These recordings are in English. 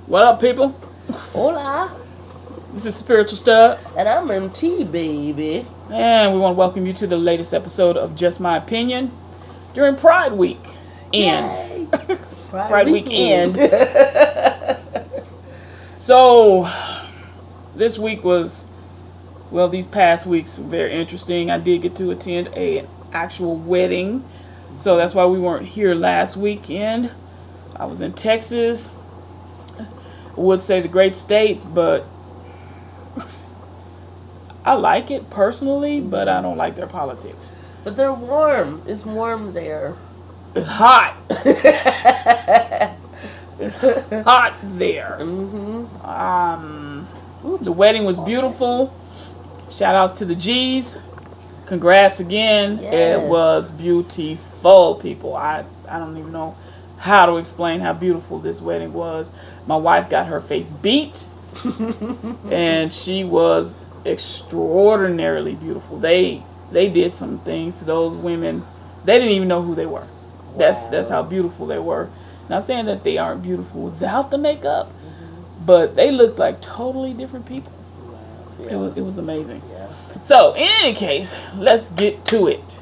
What up, people? Hola. This is Spiritual Stud, And I'm MT, baby. and we want to welcome you to the latest episode of Just My Opinion during Pride Week. Yay. Pride Weekend. So, this week was, well, these past weeks were very interesting. I did get to attend an actual wedding, so that's why we weren't here last weekend. I was in Texas. I would say the great state, but I like it personally, but I don't like their politics. But they're warm. It's warm there. It's hot. It's hot there. The wedding was beautiful. Shout outs to the G's. Congrats again. Yes. It was beautiful, people. I don't even know how to explain how beautiful this wedding was. My wife got her face beat, and she was extraordinarily beautiful. They did some things to those women. They didn't even know who they were. That's how beautiful they were. Not saying that they aren't beautiful without the makeup, but they looked like totally different people. Yeah. It was amazing. Yeah. So, in any case, let's get to it.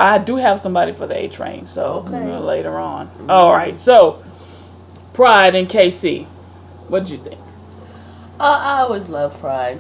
I do have somebody for the A train, so later on. All right, so Pride in KC. What did you think? I always love Pride.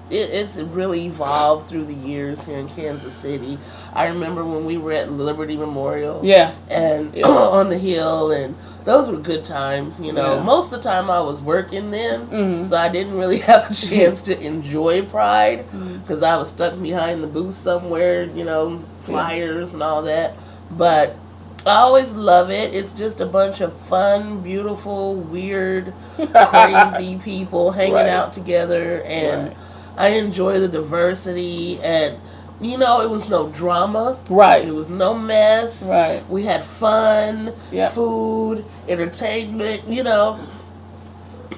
It's really evolved through the years here in Kansas City. I remember when we were at Liberty Memorial. Yeah. And on the hill, and those were good times, you know. Yeah. Most of the time I was working then, so I didn't really have a chance to enjoy Pride because I was stuck behind the booth somewhere, you know, flyers and all that. But I always love it. It's just a bunch of fun, beautiful, weird, crazy people hanging out together, and I enjoy the diversity, and you know, it was no drama. Right. It was no mess. Right. We had fun, Yep. food, entertainment, you know.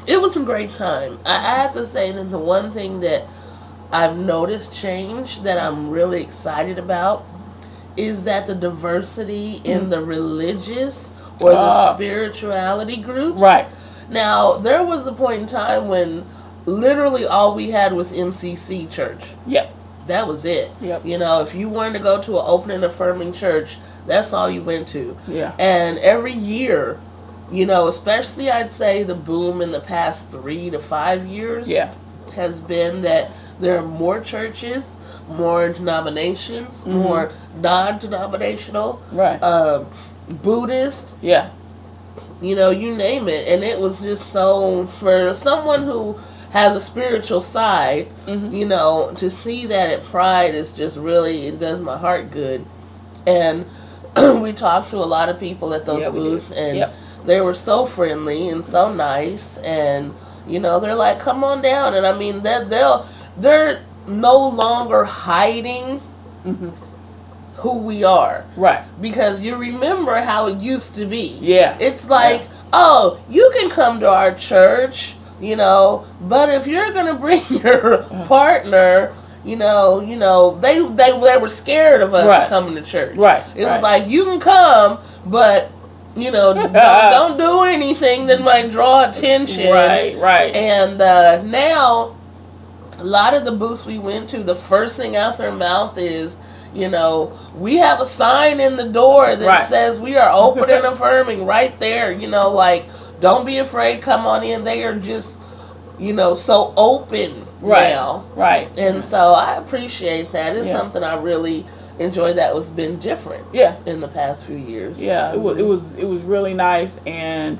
It was a great time. I have to say that the one thing that I've noticed change that I'm really excited about is that the diversity in the religious or the spirituality groups. Right. Now, there was a point in time when literally all we had was MCC church. Yep. That was it. Yep. You know, if you wanted to go to an open and affirming church, that's all you went to. Yeah. And every year, you know, especially I'd say the boom in the past 3 to 5 years has been that there are more churches, more denominations, more non-denominational, Buddhist, you know, you name it. And it was just so, for someone who has a spiritual side, you know, to see that at Pride is just really, it does my heart good. And we talked to a lot of people at those booths, and they were so friendly and so nice, and you know, they're like, come on down. And I mean, they're no longer hiding who we are. Right. Because you remember how it used to be. Yeah. It's like, oh, you can come to our church, you know, but if you're going to bring your partner, you know, they were scared of us coming to church. Right. It was like, you can come, but you know, don't do anything that might draw attention. Right, right. And now, a lot of the booths we went to, the first thing out their mouth is, you know, we have a sign in the door that says we are open and affirming right there. You know, like, don't be afraid, come on in. They are just, you know, so open now. Right. And so I appreciate that. It's something I really enjoy that was been different in the past few years. It was really nice, and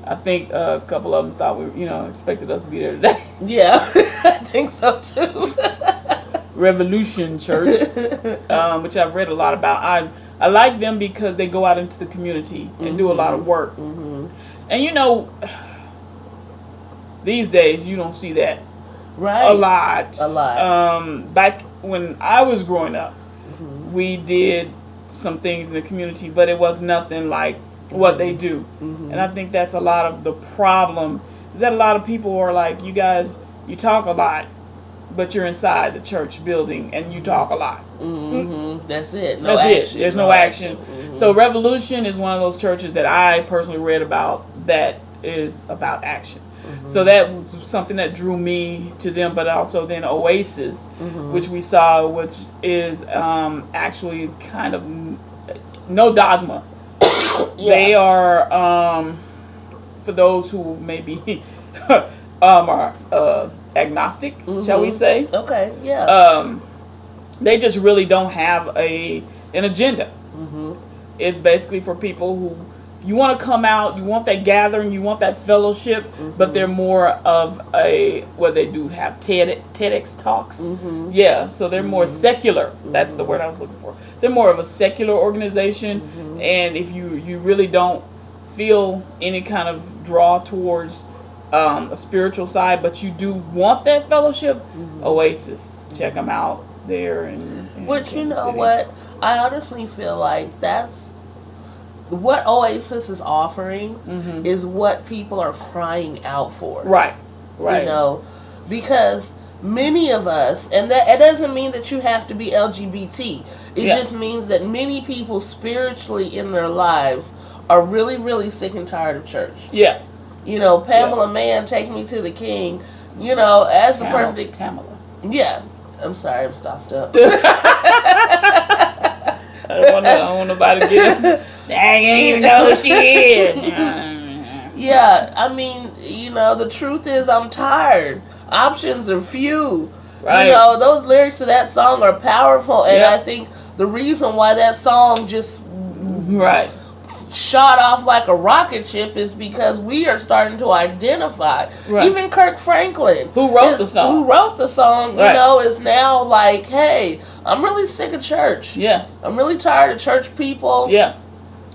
I think a couple of them thought we, you know, expected us to be there today. Yeah, I think so too. Revolution Church, which I've read a lot about. I like them because they go out into the community and do a lot of work. And you know, these days you don't see that a lot. Back when I was growing up, we did some things in the community, but it was nothing like what they do. And I think that's a lot of the problem, is that a lot of people are like, you guys, you talk a lot, but you're inside the church building and you talk a lot. That's it. No That's action. It. There's no action. So Revolution is one of those churches that I personally read about that is about action. So that was something that drew me to them, but also then Oasis, which we saw, which is actually kind of no dogma. They are, for those who maybe are agnostic, shall we say. Okay, yeah. They just really don't have an agenda. It's basically for people who, you want to come out, you want that gathering, you want that fellowship, but they're more of they do have TEDx talks. Yeah, so they're more secular. That's the word I was looking for. They're more of a secular organization, and if you really don't feel any kind of draw towards a spiritual side, but you do want that fellowship, Oasis, check them out there. Which, you know what, I honestly feel like that's what Oasis is offering is what people are crying out for. Right. You know, because many of us, and that it doesn't mean that you have to be LGBT. It just means that many people spiritually in their lives are really, really sick and tired of church. Yeah. You know, Pamela Mann, Take Me to the King, you know, as the perfect... Tamala. Yeah. I'm sorry, I'm stopped up. I don't want nobody to get us. Dang, you don't even know who she is. Yeah, I mean, you know, the truth is I'm tired. Options are few. Right. You know, those lyrics to that song are powerful, and I think the reason why that song just shot off like a rocket ship is because we are starting to identify. Even Kirk Franklin, who wrote the song, you know, is now like, hey, I'm really sick of church. Yeah. I'm really tired of church people. Yeah.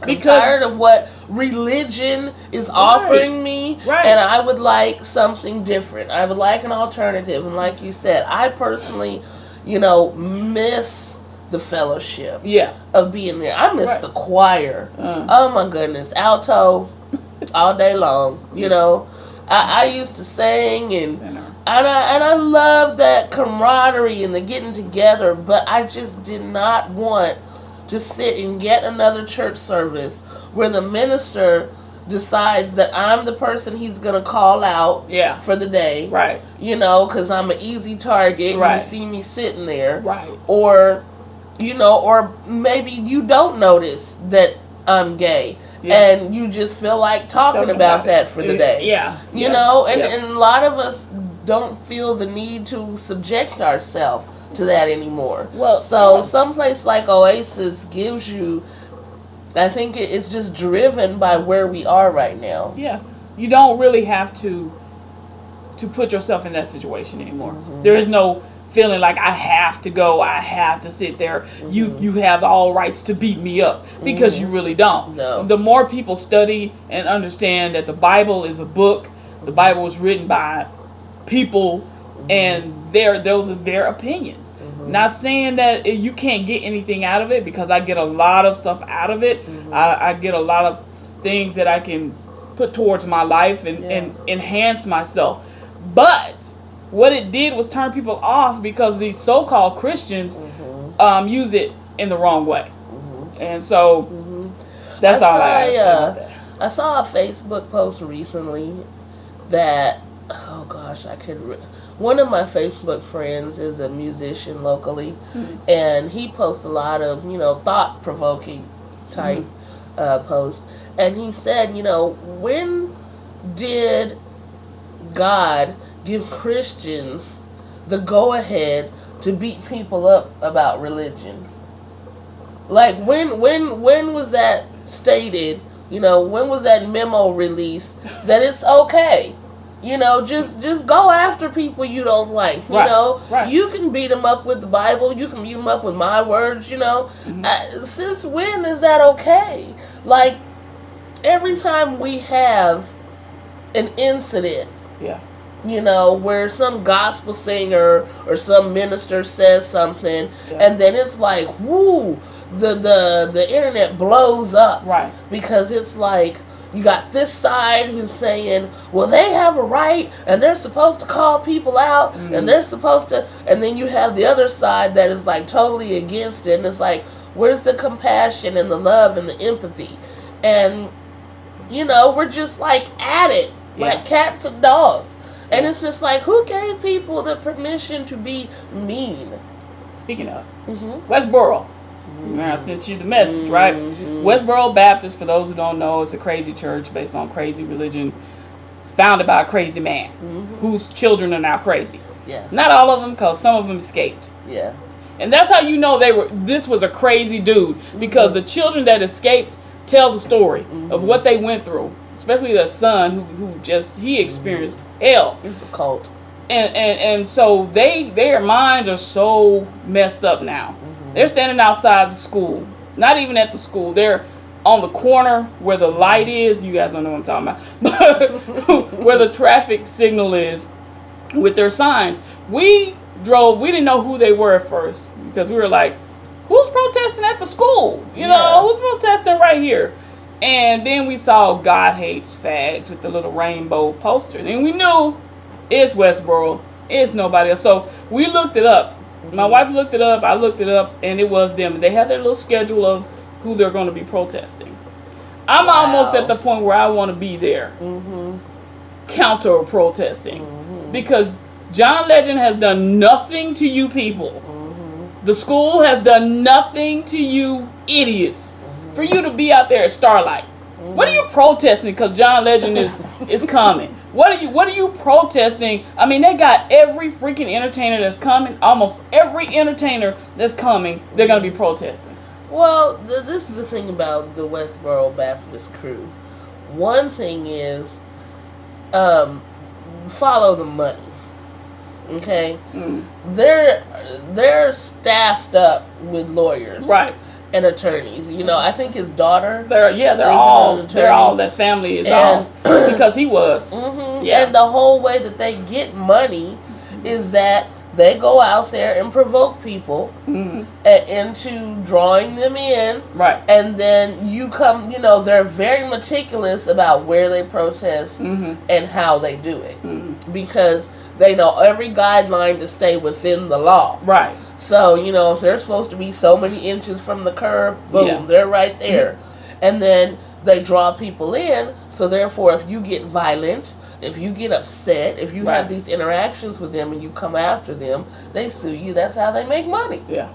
I'm tired of what religion is offering me, and I would like something different. I would like an alternative. And like you said, I personally, you know, miss the fellowship of being there. I miss the choir. Oh my goodness, alto all day long. You know, I used to sing and I love that camaraderie and the getting together, but I just did not want to sit in yet another church service where the minister decides that I'm the person he's going to call out for the day. Right. You know, because I'm an easy target. Right. You see me sitting there. Right. Or, you know, or maybe you don't notice that I'm gay. Yeah. And you just feel like talking about that for the day. Yeah. You know, and a lot of us don't feel the need to subject ourselves to that anymore. Well, so someplace like Oasis gives you, I think it's just driven by where we are right now. Yeah. You don't really have to put yourself in that situation anymore. There is no feeling like I have to go, I have to sit there. You have all rights to beat me up, because you really don't. No. The more people study and understand that the Bible is a book, the Bible was written by people, and those are their opinions. Not saying that you can't get anything out of it, because I get a lot of stuff out of it. I get a lot of things that I can put towards my life and enhance myself. But what it did was turn people off, because these so-called Christians use it in the wrong way. And so that's all I have to say about that. I saw a Facebook post recently that, oh gosh, one of my Facebook friends is a musician locally, and he posts a lot of, you know, thought-provoking type posts. And he said, you know, when did God give Christians the go-ahead to beat people up about religion? Like, when was that stated? You know, when was that memo released that it's okay? You know, just go after people you don't like. You know, you can beat them up with the Bible. You can beat them up with my words. You know, since when is that okay? Like, every time we have an incident, you know, where some gospel singer or some minister says something, and then it's like, woo, the internet blows up, because it's like, you got this side who's saying, well, they have a right, and they're supposed to call people out, and they're supposed to, and then you have the other side that is like totally against it, and it's like, where's the compassion and the love and the empathy? And You know, we're just like at it, like cats and dogs. And it's just like, who gave people the permission to be mean? Speaking of, Westboro. I sent you the message, right? Westboro Baptist, for those who don't know, is a crazy church based on crazy religion. It's founded by a crazy man whose children are now crazy. Yes. Not all of them, because some of them escaped. Yeah. And that's how you know this was a crazy dude, because the children that escaped tell the story of what they went through, especially the son he experienced hell. It's a cult. And so their minds are so messed up now. They're standing outside the school, not even at the school. They're on the corner where the light is. You guys don't know what I'm talking about. Where the traffic signal is, with their signs. We didn't know who they were at first, because we were like, who's protesting at the school? You know, who's protesting right here? And then we saw God Hates Fags with the little rainbow poster. And we knew it's Westboro. It's nobody else. So we looked it up. My wife looked it up. I looked it up. And it was them. They had their little schedule of who they're going to be protesting. I'm almost at the point where I want to be there. Counter protesting. Because John Legend has done nothing to you people. The school has done nothing to you idiots. For you to be out there at Starlight. What are you protesting because John Legend is coming? What are you protesting? I mean, they got every freaking entertainer that's coming. Almost every entertainer that's coming, they're going to be protesting. Well, this is the thing about the Westboro Baptist crew. One thing is, follow the money. Okay? They're staffed up with lawyers. Right. And attorneys. You know, I think his daughter. They're all that family is all because he was. Yeah. And the whole way that they get money is that they go out there and provoke people into drawing them in. Right. And then you come, you know, they're very meticulous about where they protest and how they do it. Because they know every guideline to stay within the law. Right. So, you know, if they're supposed to be so many inches from the curb, boom, they're right there. And then they draw people in. So, therefore, if you get violent, if you get upset, if you have these interactions with them and you come after them, they sue you. That's how they make money. Yeah.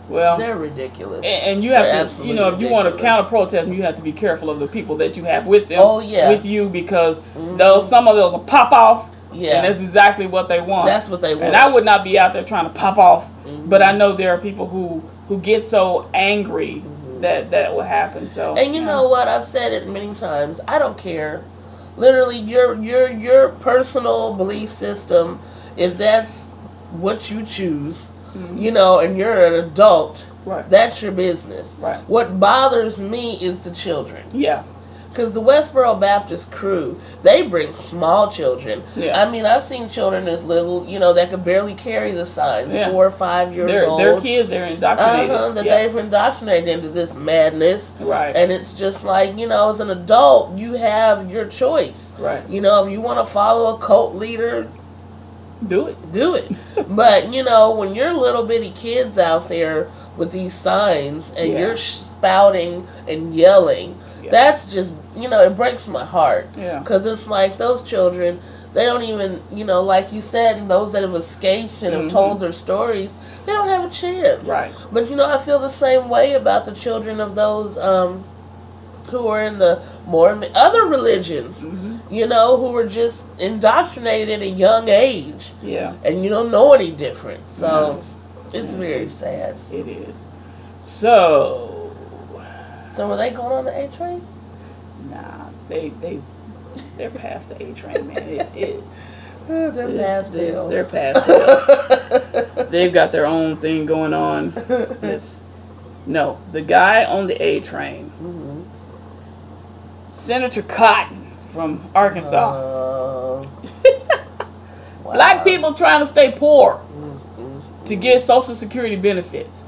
Well, they're ridiculous. And you have to, you know, if you want to counter protest, you have to be careful of the people that you have with them. With you, because some of those will pop off. Yeah. And that's exactly what they want. That's what they want. And I would not be out there trying to pop off. But I know there are people who get so angry that will happen. So. And you know what? I've said it many times. I don't care. Literally, your personal belief system, if that's what you choose, you know, and you're an adult, that's your business. Right. What bothers me is the children. Yeah. Because the Westboro Baptist crew, they bring small children. Yeah. I mean, I've seen children as little, you know, that could barely carry the signs, 4 or 5 years old. They're kids, they're indoctrinated. That they've indoctrinated into this madness. Right. And it's just like, you know, as an adult, you have your choice. Right. You know, if you want to follow a cult leader, do it. Do it. But, you know, when you're little bitty kids out there with these signs and you're spouting and yelling, that's just, you know, it breaks my heart. Yeah. Because it's like those children, they don't even, you know, like you said, and those that have escaped and have told their stories, they don't have a chance. Right. But, you know, I feel the same way about the children of those who are in the more other religions, you know, who were just indoctrinated at a young age. Yeah. And you don't know any different. So it's very sad. It is. So were they going on the A train? Nah, they're past the A train, man. They're past it. They're past it. They've got their own thing going on. No, the guy on the A train, Senator Cotton from Arkansas. Wow. Black people trying to stay poor to get Social Security benefits.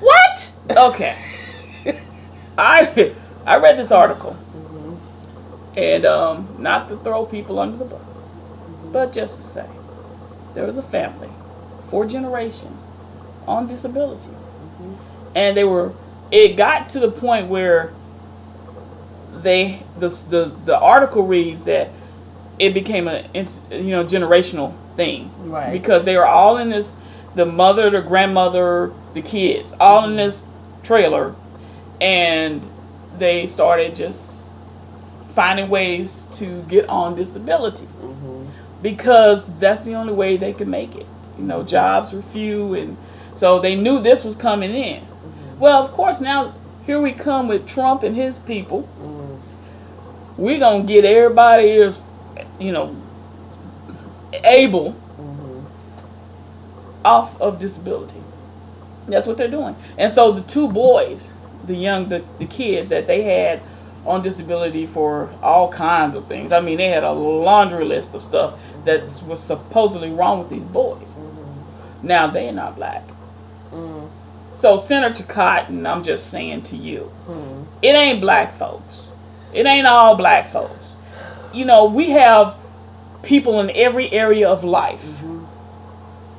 What? Okay. I read this article, and not to throw people under the bus, but just to say, there was a family, 4 generations, on disability, and they were it got to the point where the article reads that it became a generational thing, Right. because they were all in this, the mother, the grandmother, the kids, all in this trailer, and they started just finding ways to get on disability because that's the only way they could make it. Jobs were few, and so they knew this was coming in. Well, of course, now here we come with Trump and his people. We're gonna get everybody is, able off of disability. That's what they're doing. And so the two boys, the kid that they had on disability for all kinds of things. I mean, they had a laundry list of stuff that was supposedly wrong with these boys. Now they're not black. So Senator Cotton, I'm just saying to you, it ain't black folks. It ain't all black folks. We have people in every area of life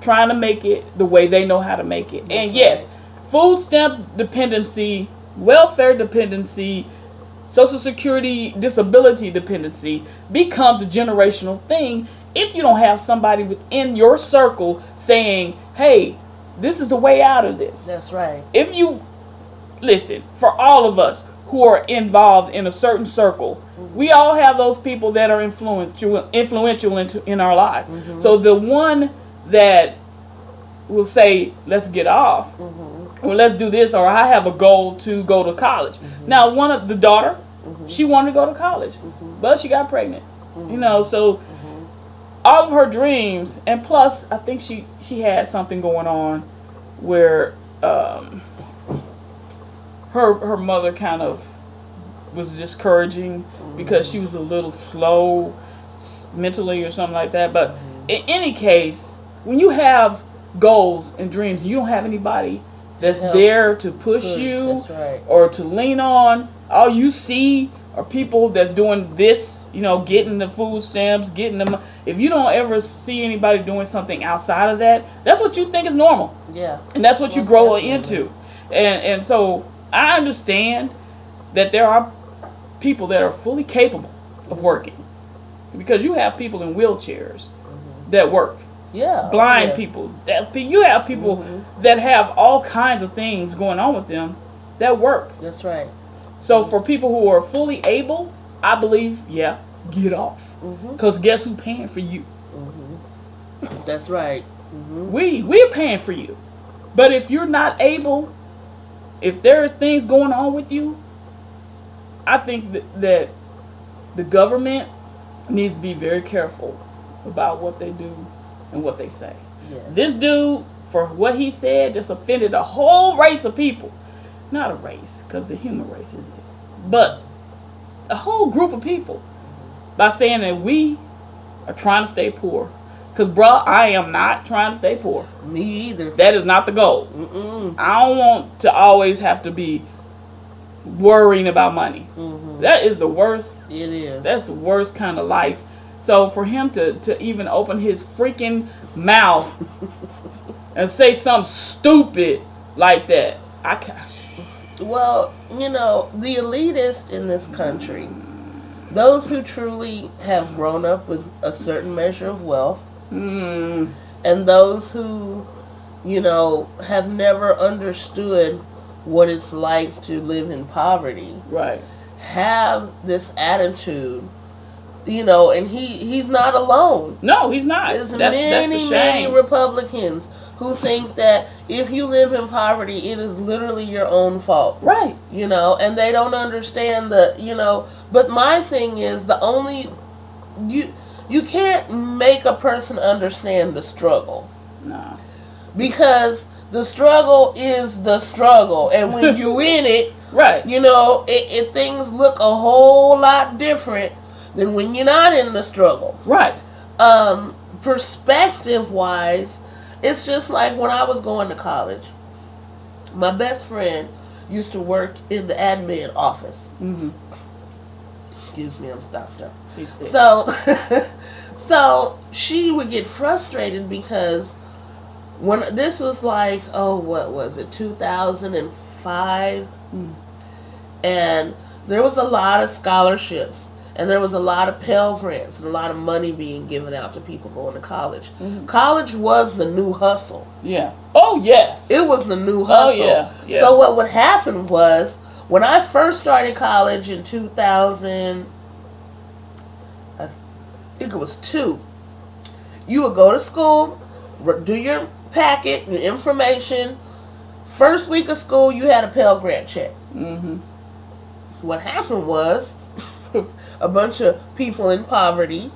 trying to make it the way they know how to make it. That's and yes, right. Food stamp dependency, welfare dependency, Social Security disability dependency becomes a generational thing if you don't have somebody within your circle saying, hey, this is the way out of this. That's right. If you listen, for all of us who are involved in a certain circle, we all have those people that are influential in our lives. So the one that will say, let's get off, or let's do this, or I have a goal to go to college. Now, one of the daughter, she wanted to go to college, but she got pregnant. So all of her dreams, and plus, I think she had something going on where her mother kind of was discouraging because she was a little slow mentally or something like that. But in any case, when you have goals and dreams, you don't have anybody that's there to push you. That's right. Or to lean on. All you see are people that's doing this, getting the food stamps, getting them. If you don't ever see anybody doing something outside of that, that's what you think is normal. Yeah. And that's what you grow into. And so I understand that there are people that are fully capable of working, because you have people in wheelchairs that work. Yeah. Blind people. You have people that have all kinds of things going on with them that work. That's right. So for people who are fully able, I believe, get off. Because guess who's paying for you? That's right. We're paying for you. But if you're not able, if there's things going on with you, I think that the government needs to be very careful about what they do and what they say. Yes. This dude, for what he said, just offended a whole race of people. Not a race, because the human race is it. But a whole group of people, by saying that we are trying to stay poor. Because, bruh, I am not trying to stay poor. Me either. That is not the goal. I don't want to always have to be worrying about money. That is the worst. It is. That's the worst kind of life. So for him to even open his freaking mouth and say something stupid like that, I can't. Well, the elitists in this country, those who truly have grown up with a certain measure of wealth, and those who, have never understood what it's like to live in poverty, Right. have this attitude, and he's not alone. No, he's not. There's that's a shame. many Republicans who think that if you live in poverty, it is literally your own fault. Right. And they don't understand but my thing is you can't make a person understand the struggle. No. Because the struggle is the struggle, and when you're in it, Right. things look a whole lot different than when you're not in the struggle. Right. Perspective wise, it's just like when I was going to college. My best friend used to work in the admin office. Excuse me, I'm stopped up. She's sick. So she would get frustrated because when this was like, what was it, 2004 2005. And there was a lot of scholarships. And there was a lot of Pell Grants and a lot of money being given out to people going to college. College was the new hustle. Yeah. Oh, yes. It was the new hustle. Oh, yeah. Yeah. So what would happen was, when I first started college in 2000, I think it was 2, you would go to school, do your packet, your information. First week of school, you had a Pell Grant check. What happened was, a bunch of people in poverty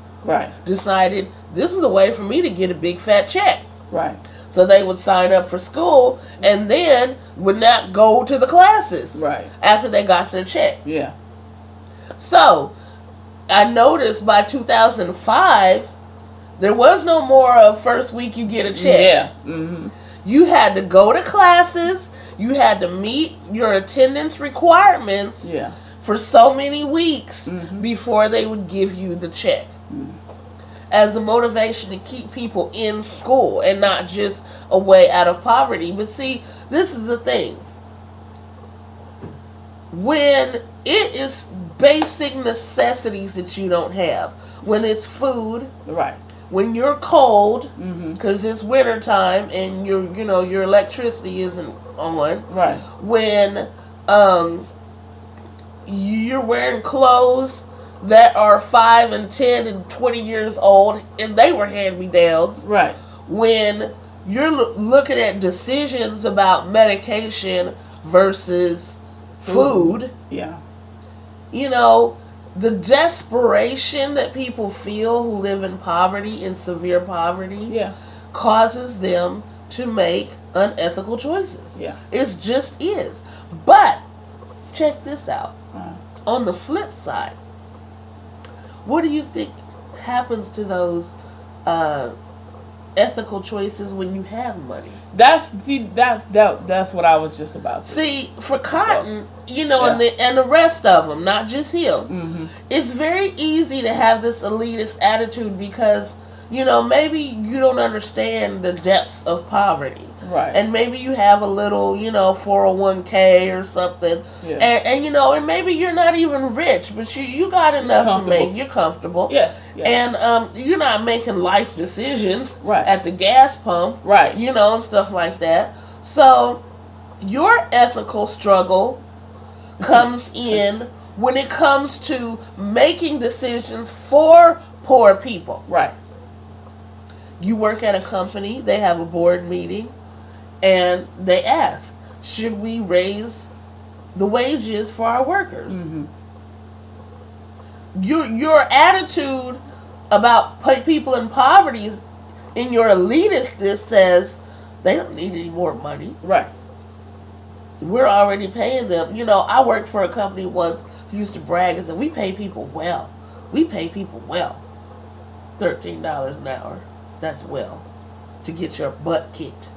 decided, this is a way for me to get a big fat check. Right. So they would sign up for school and then would not go to the classes after they got their check. Yeah. So I noticed by 2005, there was no more of first week you get a check. Yeah. You had to go to classes. You had to meet your attendance requirements. Yeah. For so many weeks before they would give you the check. As a motivation to keep people in school and not just a way out of poverty. But see, this is the thing. When it is basic necessities that you don't have, when it's food, when you're cold, because it's winter time and your electricity isn't on, when you're wearing clothes that are 5 and 10 and 20 years old, and they were hand-me-downs. Right. When you're looking at decisions about medication versus food. Yeah. The desperation that people feel who live in poverty, in severe poverty, causes them to make unethical choices. Yeah. It just is. But check this out. On the flip side, what do you think happens to those ethical choices when you have money? That's what I was just about to. See, for Cotton, and the rest of them, not just him, it's very easy to have this elitist attitude because, maybe you don't understand the depths of poverty. Right. And maybe you have a little, 401k or something. Yeah. And maybe you're not even rich, but you got enough to make, you're comfortable. Yeah. And you're not making life decisions Right. at the gas pump. Right. And stuff like that. So your ethical struggle comes in when it comes to making decisions for poor people. Right. You work at a company, they have a board meeting, and they ask, should we raise the wages for our workers? Your attitude about people in poverty is, in your elitistness, says they don't need any more money. Right. We're already paying them. I worked for a company once who used to brag and said, we pay people well. We pay people well. $13 an hour. That's well. To get your butt kicked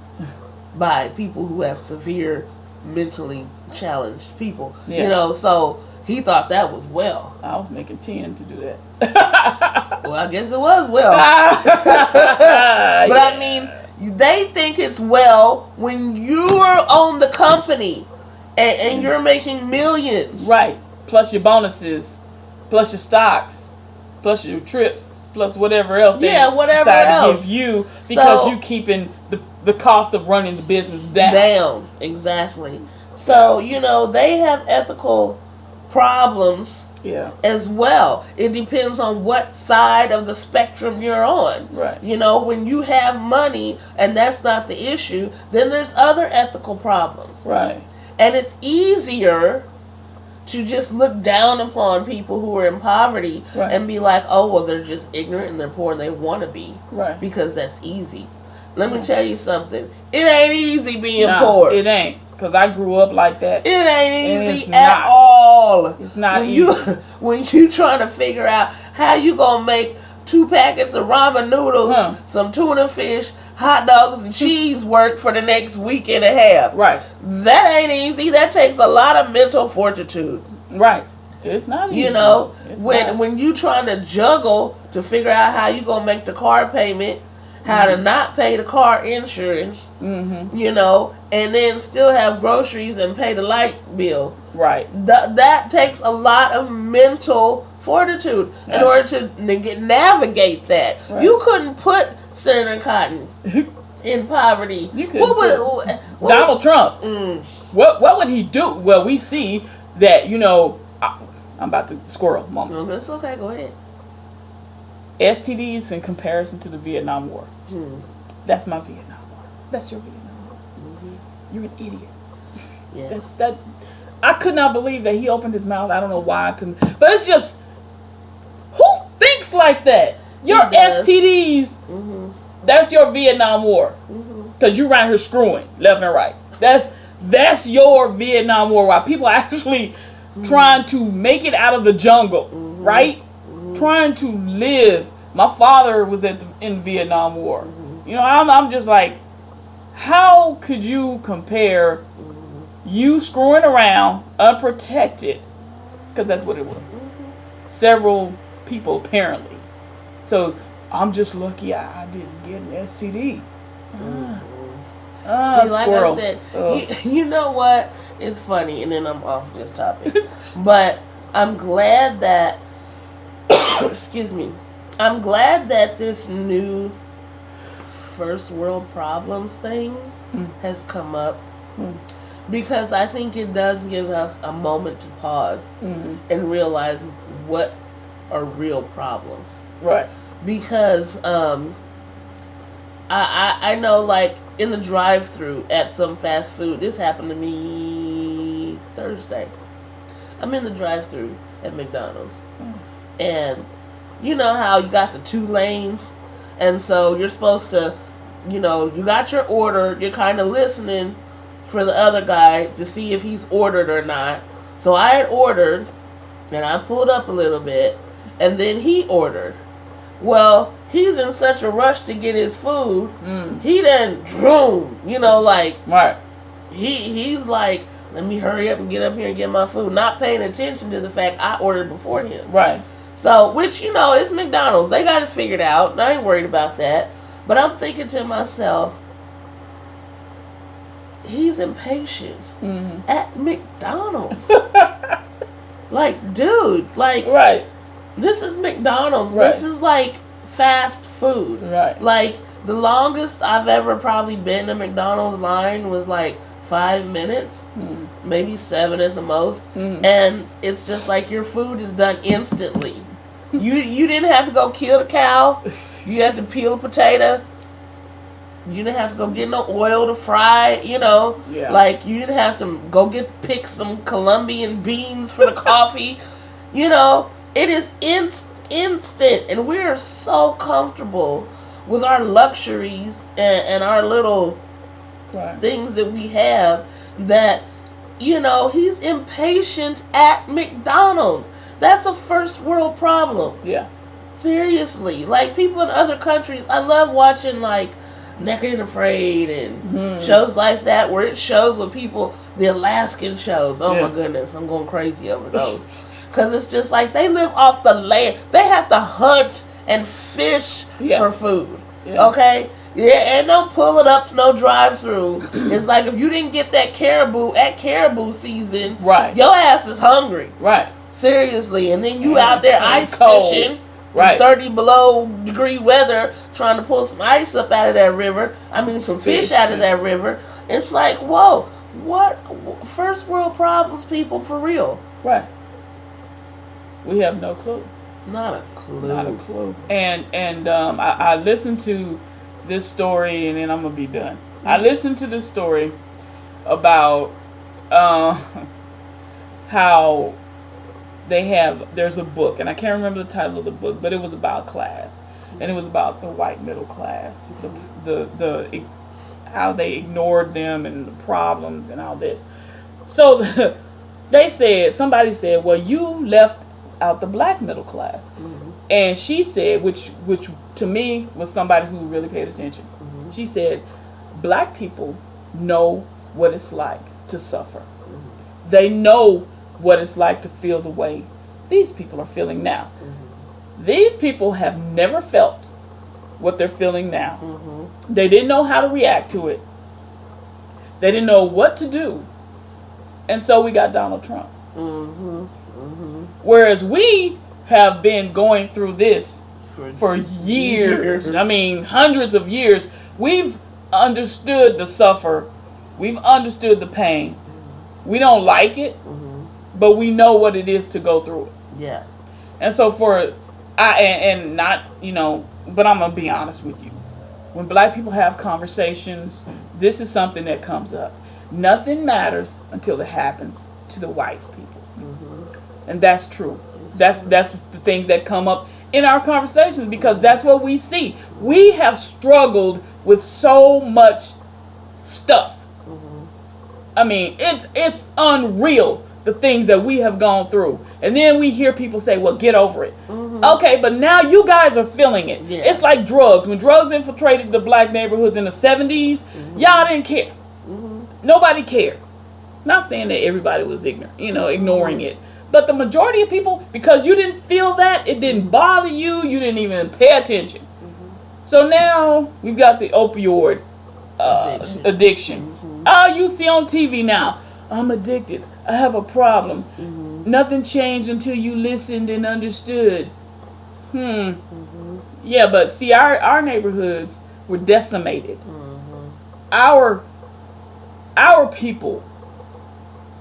by people who have severe mentally challenged people. Yeah. So he thought that was well. I was making 10 to do that. Well, I guess it was well. But I mean, they think it's well when you're on the company and you're making millions. Right. Plus your bonuses, plus your stocks, plus your trips, plus whatever else they decide to give you because you keeping the cost of running the business down. Exactly. So, they have ethical problems as well. It depends on what side of the spectrum you're on. Right. When you have money and that's not the issue, then there's other ethical problems. Right. And it's easier to just look down upon people who are in poverty and be like, oh, well, they're just ignorant and they're poor and they want to be. Right. Because that's easy. Let me tell you something. It ain't easy being poor. It ain't. Because I grew up like that. It ain't easy at all. It's not easy. When you trying to figure out how you going to make 2 packets of ramen noodles, some tuna fish, hot dogs, and cheese work for the next week and a half. Right. That ain't easy. That takes a lot of mental fortitude. Right. It's not easy. When you trying to juggle to figure out how you going to make the car payment how to not pay the car insurance, you know, and then still have groceries and pay the light bill. Right. That takes a lot of mental fortitude in order to navigate that. Right. You couldn't put Senator Cotton in poverty. You could Donald Trump. What would he do? Well, we see that, you know, I'm about to squirrel, Mama. No, that's okay. Go ahead. STDs in comparison to the Vietnam War. That's my Vietnam War. That's your Vietnam War. You're an idiot. Yes. That. I could not believe that he opened his mouth. I don't know why I couldn't. But it's just, who thinks like that? Your STDs, that's your Vietnam War. Because you're around here screwing left and right. That's your Vietnam War. While people are actually trying to make it out of the jungle, right? Trying to live. My father was in the Vietnam War. You know, I'm just like, how could you compare you screwing around unprotected, because that's what it was, several people apparently, so I'm just lucky I didn't get an STD. See, like squirrel. I said, you know what, it's funny, and then I'm off this topic, but I'm glad that excuse me, I'm glad that this new first world problems thing has come up. Because I think it does give us a moment to pause and realize what are real problems. Right. Because I know, like, in the drive-thru at some fast food, this happened to me Thursday. I'm in the drive-thru at McDonald's. And you know how you got the 2 lanes? And so you're supposed to, you know, you got your order, you're kind of listening for the other guy to see if he's ordered or not. So I had ordered, and I pulled up a little bit, and then he ordered. Well, he's in such a rush to get his food, he done droom, you know, like, right. He's like, let me hurry up and get up here and get my food, not paying attention to the fact I ordered before him. Right. So, which, you know, it's McDonald's. They got it figured out, and I ain't worried about that. But I'm thinking to myself, he's impatient at McDonald's. Like, dude, like, right. This is McDonald's. Right. This is like fast food. Right. Like, the longest I've ever probably been to McDonald's line was like 5 minutes, maybe 7 at the most. And it's just like your food is done instantly. You didn't have to go kill the cow. You had to peel a potato. You didn't have to go get no oil to fry, you know. Yeah. Like, you didn't have to go pick some Colombian beans for the coffee. You know, it is instant. And we are so comfortable with our luxuries and our little things that we have that, you know, he's impatient at McDonald's. That's a first world problem. Yeah. Seriously. Like, people in other countries, I love watching, like, Naked and Afraid and shows like that where it shows with people, the Alaskan shows. Oh my goodness, I'm going crazy over those. Because it's just like they live off the land. They have to hunt and fish for food. Yeah. Okay? Yeah, and don't pull it up to no drive-thru. It's like if you didn't get that caribou at caribou season, your ass is hungry. Right. Seriously. And then you out there ice fishing. 30 below degree weather, trying to pull some ice up out of that river. I mean, some fish out of that river. It's like, whoa, what first world problems, people, for real? Right. We have no clue. Not a clue. Not a clue. And I listened to this story, and then I'm gonna be done. I listened to this story about how there's a book, and I can't remember the title of the book, but it was about class, and it was about the white middle class, the how they ignored them and the problems and all this. So somebody said, well, you left out the black middle class, and she said, which to me was somebody who really paid attention. She said, black people know what it's like to suffer. They know what it's like to feel the way these people are feeling now. These people have never felt what they're feeling now. Mm-hmm. They didn't know how to react to it. They didn't know what to do. And so we got Donald Trump. Mm-hmm. Mm-hmm. Whereas we have been going through this for years. I mean, hundreds of years. We've understood the suffer. We've understood the pain. We don't like it, but we know what it is to go through it. Yeah. And so and not, but I'm going to be honest with you. When black people have conversations, this is something that comes up. Nothing matters until it happens to the white people. Mm-hmm. And that's true. That's the things that come up in our conversations, because that's what we see. We have struggled with so much stuff. Mm-hmm. I mean, it's unreal, the things that we have gone through. And then we hear people say, well, get over it. Mm-hmm. Okay, but now you guys are feeling it. Yeah. It's like drugs. When drugs infiltrated the black neighborhoods in the 70s, y'all didn't care. Mm-hmm. Nobody cared. Not saying that everybody was ignorant, ignoring it. But the majority of people, because you didn't feel that, it didn't bother you, you didn't even pay attention. Mm-hmm. So now we've got the opioid addiction. Mm-hmm. Oh, you see on TV now, I'm addicted. I have a problem. Mm-hmm. Nothing changed until you listened and understood. Mm-hmm. Yeah, but see, our neighborhoods were decimated. Mm-hmm. Our people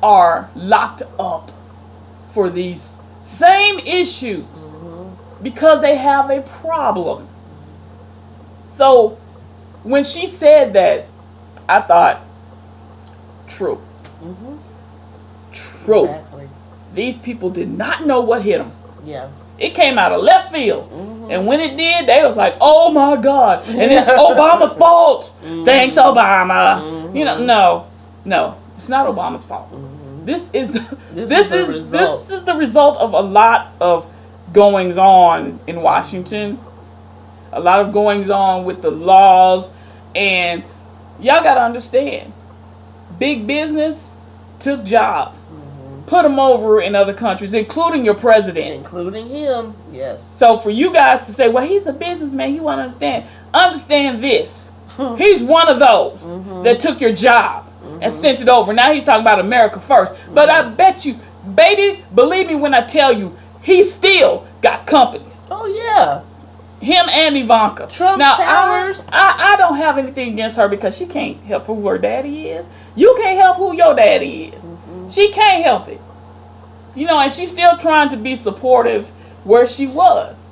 are locked up for these same issues because they have a problem. So when she said that, I thought, true. Mm-hmm. True. Exactly. These people did not know what hit them. Yeah. It came out of left field. Mm-hmm. And when it did, they was like, oh my God. And it's Obama's fault. Mm-hmm. Thanks, Obama. Mm-hmm. No, it's not Obama's fault. Mm-hmm. This is the result of a lot of goings on in Washington. A lot of goings on with the laws. And y'all got to understand, big business took jobs. Put them over in other countries, including your president. Including him, yes. So for you guys to say, well, he's a businessman, he want to understand this. He's one of those that took your job and sent it over. Now he's talking about America first. But I bet you, baby, believe me when I tell you, he still got companies. Oh, yeah. Him and Ivanka. Trump now, Towers. I don't have anything against her because she can't help who her daddy is. You can't help who your daddy is. She can't help it. And she's still trying to be supportive where she was.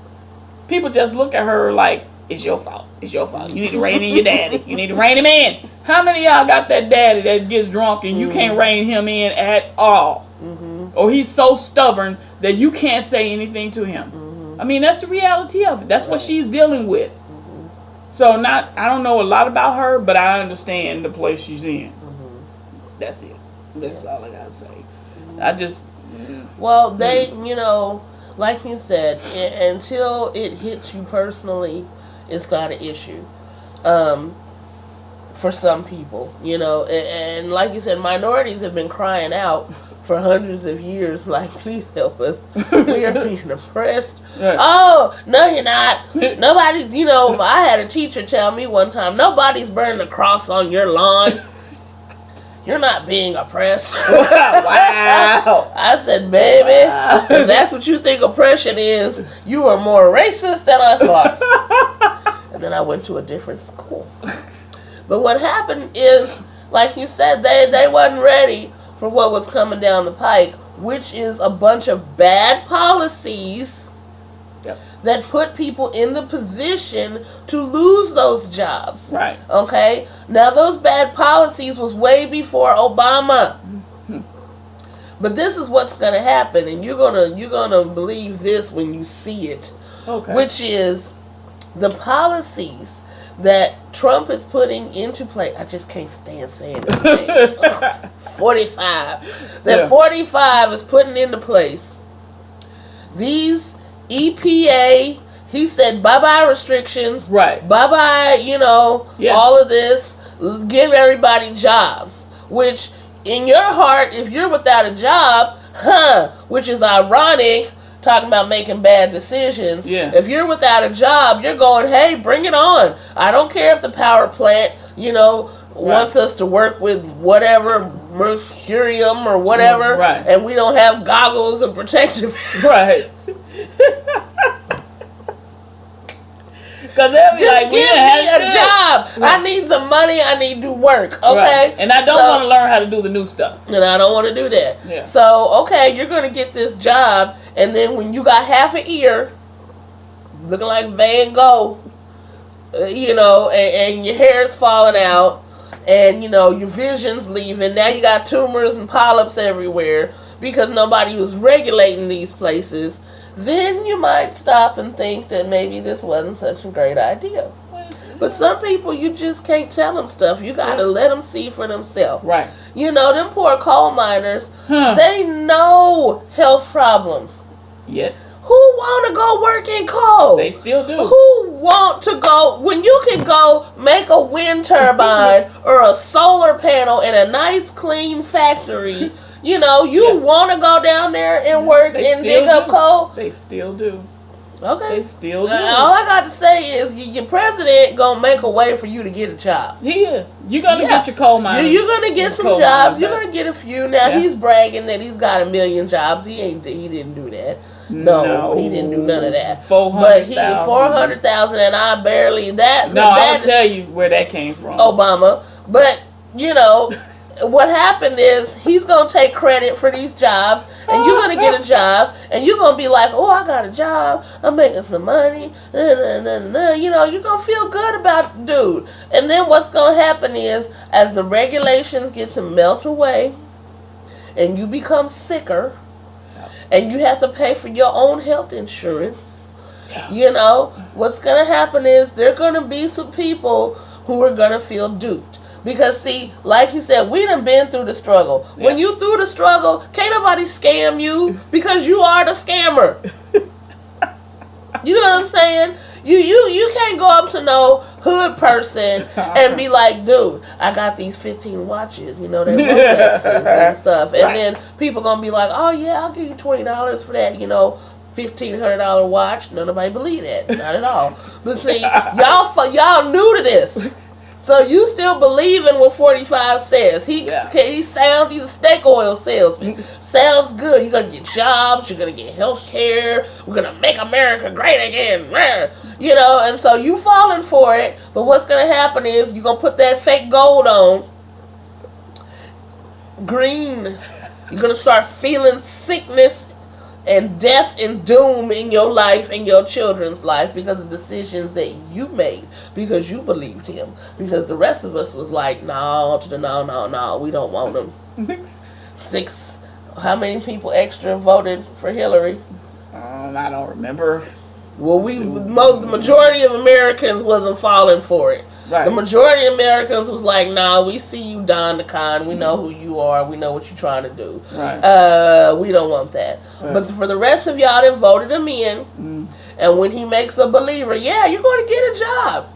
People just look at her like, it's your fault. It's your fault. You need to rein in your daddy. You need to rein him in. How many of y'all got that daddy that gets drunk and you can't rein him in at all? Or he's so stubborn that you can't say anything to him. I mean, that's the reality of it. That's what she's dealing with. So I don't know a lot about her, but I understand the place she's in. That's it. That's all I gotta say. I just... Well, they, like you said, until it hits you personally, it's not an issue. For some people, and like you said, minorities have been crying out for hundreds of years, like, please help us. We are being oppressed. Right. Oh, no, you're not. Nobody's, I had a teacher tell me one time, nobody's burning a cross on your lawn. You're not being oppressed. Wow. I said, baby, if that's what you think oppression is, you are more racist than I thought. And then I went to a different school. But what happened is, like you said, they wasn't ready for what was coming down the pike, which is a bunch of bad policies that put people in the position to lose those jobs. Right. Okay? Now, those bad policies was way before Obama. But this is what's going to happen, and you're gonna believe this when you see it. Okay. Which is the policies that Trump is putting into play. I just can't stand saying his name. 45. That 45 is putting into place. These EPA, he said bye-bye restrictions. Right. Bye-bye, all of this. Give everybody jobs. Which, in your heart, if you're without a job, which is ironic, talking about making bad decisions. Yeah. If you're without a job, you're going, hey, bring it on. I don't care if the power plant, wants us to work with whatever mercurium or whatever, right. and we don't have goggles and protective. Right. Because they'll be Just like, give me a job. Right. I need some money. I need to work. Okay. Right. And I don't want to learn how to do the new stuff. And I don't want to do that. Yeah. So, okay, you're going to get this job. And then when you got half an ear, looking like Van Gogh, and your hair's falling out, and, your vision's leaving. Now you got tumors and polyps everywhere because nobody was regulating these places. Then you might stop and think that maybe this wasn't such a great idea. But some people, you just can't tell them stuff. You got to let them see for themselves. Right. Them poor coal miners, they know health problems. Yet. Who want to go work in coal? They still do. Who want to go, when you can go make a wind turbine or a solar panel in a nice clean factory, want to go down there and work and dig up coal? They still do. Okay. They still do. All I got to say is your president going to make a way for you to get a job. He is. You're going to get your coal miners. You're going to get some jobs. You're going to get a few. Now, he's bragging that he's got 1 million jobs. He didn't do that. No, he didn't do none of that. 400,000. 400,000, and I barely that. No, I'll tell you where that came from. Obama. But, what happened is he's going to take credit for these jobs, and you're going to get a job, and you're going to be like, oh, I got a job, I'm making some money, you're going to feel good about dude. And then what's going to happen is, as the regulations get to melt away, and you become sicker, and you have to pay for your own health insurance, what's going to happen is there are going to be some people who are going to feel duped. Because, see, like you said, we done been through the struggle. Yeah. When you through the struggle, can't nobody scam you because you are the scammer. You know what I'm saying? You can't go up to no hood person and be like, dude, I got these 15 watches, they're Rolexes and stuff. And then people going to be like, oh, yeah, I'll give you $20 for that, $1,500 watch. Nobody believe that. Not at all. But see, y'all new to this. So you still believe in what 45 says. He's a snake oil salesman. Sounds good. You're going to get jobs. You're going to get health care. We're going to make America great again. And so you falling for it. But what's going to happen is you're going to put that fake gold on. Green. You're going to start feeling sickness and death and doom in your life and your children's life because of decisions that you made, because you believed him, because the rest of us was like, no, we don't want him. How many people extra voted for Hillary? I don't remember. Well, the majority of Americans wasn't falling for it. Right. The majority of Americans was like, nah, we see you, Don the Con. We know who you are. We know what you're trying to do. Right. We don't want that. Right. But for the rest of y'all that voted him in, and when he makes a believer, yeah, you're going to get a job.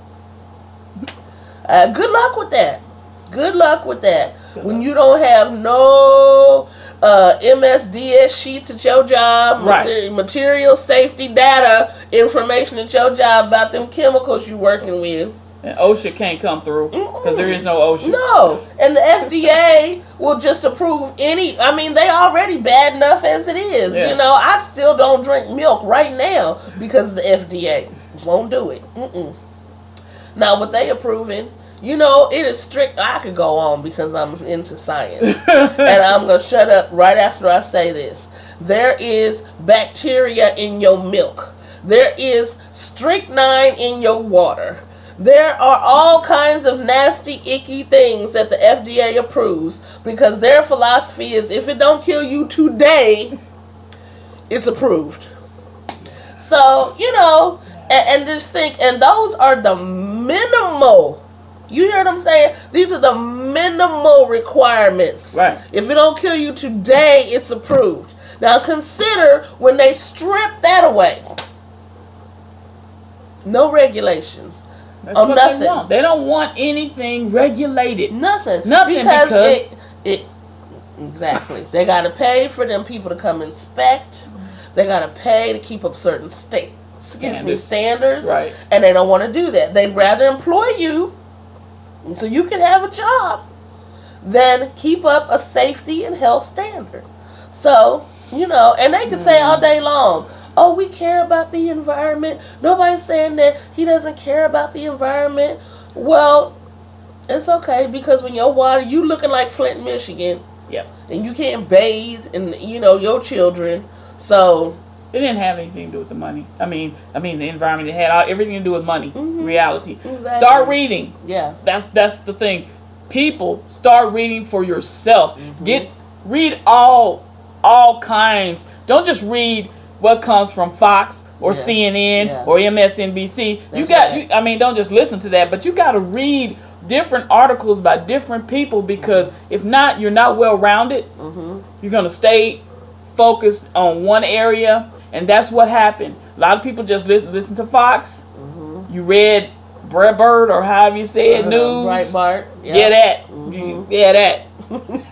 Good luck with that. Good luck with that. When you don't have no MSDS sheets at your job, material safety data information at your job about them chemicals you're working with. And OSHA can't come through because there is no OSHA. No. And the FDA will just approve they already bad enough as it is. Yeah. I still don't drink milk right now because the FDA won't do it. Now, what they approving, it is strict. I could go on because I'm into science. And I'm going to shut up right after I say this. There is bacteria in your milk. There is strychnine in your water. There are all kinds of nasty, icky things that the FDA approves because their philosophy is if it don't kill you today, it's approved. So, and just think, and those are the minimal, you hear what I'm saying? These are the minimal requirements. Right. If it don't kill you today, it's approved. Now consider when they strip that away. No regulations. That's what nothing. They want. They don't want anything regulated. Nothing because it exactly. They got to pay for them people to come inspect. They got to pay to keep up certain standards. Right. And they don't want to do that. They'd rather employ you so you can have a job than keep up a safety and health standard. So, and they can say all day long, oh, we care about the environment. Nobody's saying that he doesn't care about the environment. Well, it's okay, because when your water, you looking like Flint, Michigan. Yep. And you can't bathe and, your children. So it didn't have anything to do with the money. I mean the environment. It had everything to do with money. Reality. Exactly. Start reading. Yeah. That's the thing. People, start reading for yourself. Read all kinds. Don't just read what comes from Fox or CNN or MSNBC. Don't just listen to that, but you got to read different articles by different people, because if not, you're not well rounded. You're going to stay focused on one area, and that's what happened. A lot of people just listen to Fox. You read Breitbart, or however you say it, news. Breitbart. Yeah, that. Yeah, that.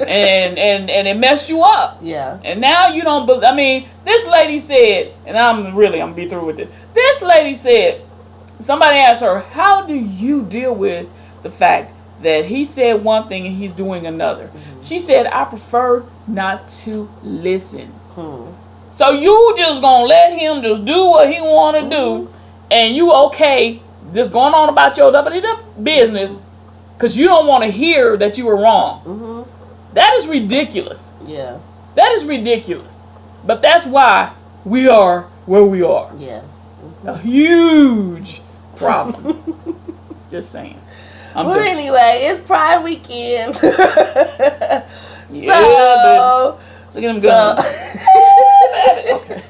and it messed you up. Yeah. And now you don't believe. This lady said, and I'm gonna be through with it. This lady said, somebody asked her, how do you deal with the fact that he said one thing and he's doing another? She said, I prefer not to listen. So you just gonna let him just do what he wanna do, and you okay just going on about your business because you don't want to hear that you were wrong. That is ridiculous. Yeah. That is ridiculous. But that's why we are where we are. Yeah. A huge problem. Just saying. Anyway, it's Pride weekend. Yeah, look at him going. Okay.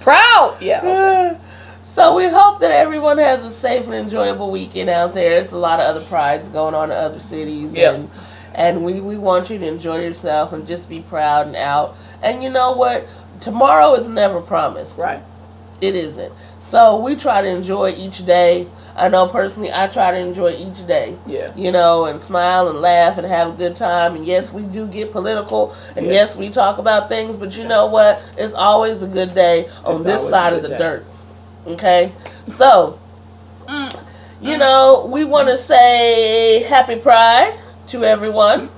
Proud. Yeah. Okay. So we hope that everyone has a safe and enjoyable weekend out there. There's a lot of other prides going on in other cities. Yep. And we want you to enjoy yourself and just be proud and out. And you know what? Tomorrow is never promised. Right. It isn't. So we try to enjoy each day. I know personally I try to enjoy each day. Yeah. And smile and laugh and have a good time. And yes, we do get political. And yes, we talk about things. But you know what? It's always a good day on this side of the dirt. Okay? So, we want to say happy Pride to everyone.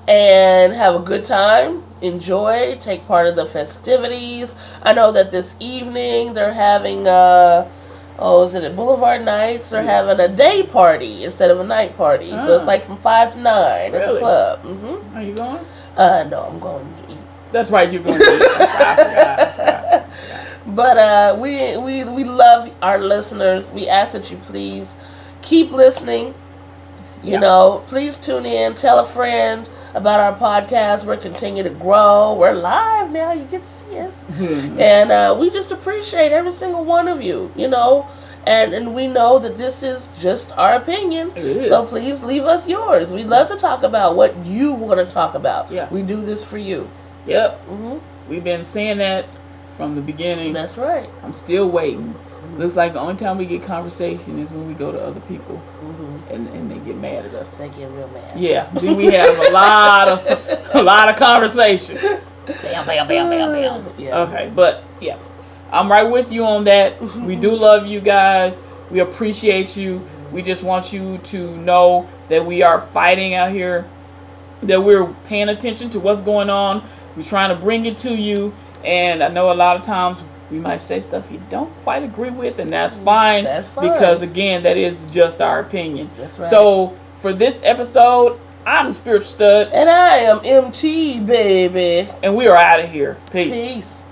And have a good time. Enjoy. Take part of the festivities. I know that this evening they're having... is it at Boulevard Nights? They're having a day party instead of a night party. So it's like from 5 to 9 at the club. Are you going? No, I'm going to eat. That's right, you're going to eat. That's right, I forgot. But we love our listeners. We ask that you please keep listening. Please tune in. Tell a friend about our podcast. We're continuing to grow. We're live now. You get to see us. And we just appreciate every single one of you, And we know that this is just our opinion. So please leave us yours. We'd love to talk about what you want to talk about. Yeah. We do this for you. Yep. We've been saying that from the beginning. That's right. I'm still waiting. Looks like the only time we get conversation is when we go to other people, and they get mad at us. They get real mad. Yeah, then we have a lot of conversation. Bam, bam, bam, bam, bam. Yeah. Okay, but yeah, I'm right with you on that. We do love you guys. We appreciate you. We just want you to know that we are fighting out here, that we're paying attention to what's going on. We're trying to bring it to you, and I know a lot of times we might say stuff you don't quite agree with, and that's fine. That's fine. Because, again, that is just our opinion. That's right. So, for this episode, I'm the Spiritual Stud. And I am MT, baby. And we are out of here. Peace. Peace.